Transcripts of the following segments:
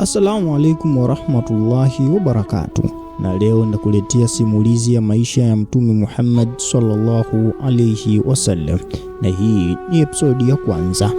Assalamu alaikum warahmatullahi wabarakatuh. Na leo ndakuletea simulizi ya maisha ya Mtume Muhammad sallallahu alayhi wasallam, na hii ni episodi ya kwanza.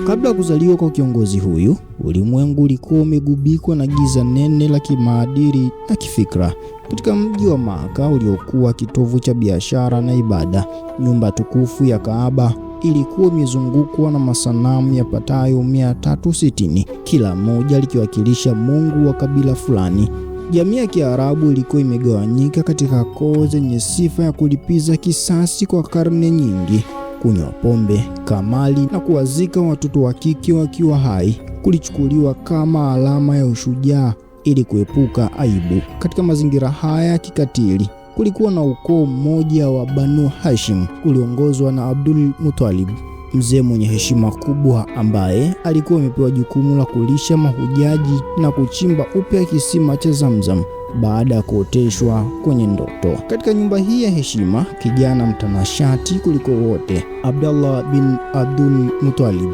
Kabla ya kuzaliwa kwa kiongozi huyu, ulimwengu ulikuwa umegubikwa na giza nene la kimaadili na kifikra. Katika mji wa Maka uliokuwa kitovu cha biashara na ibada, nyumba tukufu ya Kaaba ilikuwa imezungukwa na masanamu yapatayo 360, kila moja likiwakilisha mungu wa kabila fulani. Jamii ya Kiarabu ilikuwa imegawanyika katika koo zenye sifa ya kulipiza kisasi kwa karne nyingi. Kunywa pombe, kamali na kuwazika watoto wa kike wakiwa hai kulichukuliwa kama alama ya ushujaa ili kuepuka aibu. Katika mazingira haya ya kikatili, kulikuwa na ukoo mmoja wa Banu Hashim uliongozwa na Abdul Muttalib, mzee mwenye heshima kubwa ambaye alikuwa amepewa jukumu la kulisha mahujaji na kuchimba upya kisima cha Zamzam baada ya kuoteshwa kwenye ndoto. Katika nyumba hii ya heshima, kijana mtanashati kuliko wote, Abdullah bin Abdul Muttalib,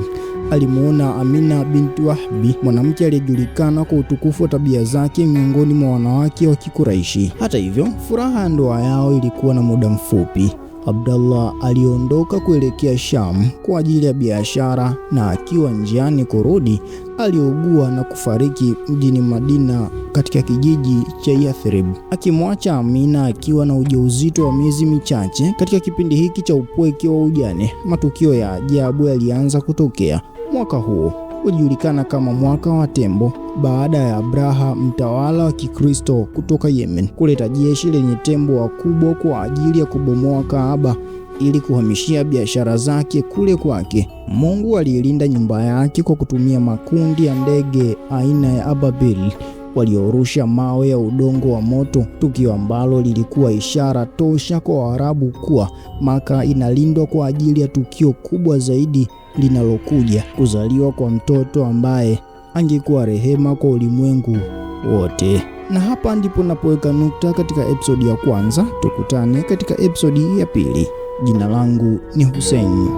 alimuona Amina binti Wahbi, mwanamke aliyejulikana kwa utukufu wa tabia zake miongoni mwa wanawake wa Kikuraishi. Hata hivyo, furaha ya ndoa yao ilikuwa na muda mfupi. Abdullah aliondoka kuelekea Sham kwa ajili ya biashara, na akiwa njiani kurudi aliugua na kufariki mjini Madina katika kijiji cha Yathrib, akimwacha Amina akiwa na ujauzito wa miezi michache. Katika kipindi hiki cha upweke wa ujane, matukio ya ajabu yalianza kutokea. Mwaka huo ulijulikana kama mwaka wa tembo, baada ya Abraha, mtawala wa Kikristo kutoka Yemen, kuleta jeshi lenye tembo wakubwa kwa ajili ya kubomoa Kaaba ili kuhamishia biashara zake kule kwake. Mungu aliilinda nyumba yake kwa kutumia makundi ya ndege aina ya ababil waliorusha mawe ya udongo wa moto, tukio ambalo lilikuwa ishara tosha kwa Waarabu kuwa Maka inalindwa kwa ajili ya tukio kubwa zaidi linalokuja, kuzaliwa kwa mtoto ambaye angekuwa rehema kwa ulimwengu wote. Na hapa ndipo napoweka nukta katika episodi ya kwanza. Tukutane katika episodi ya pili. Jina langu ni Hussein.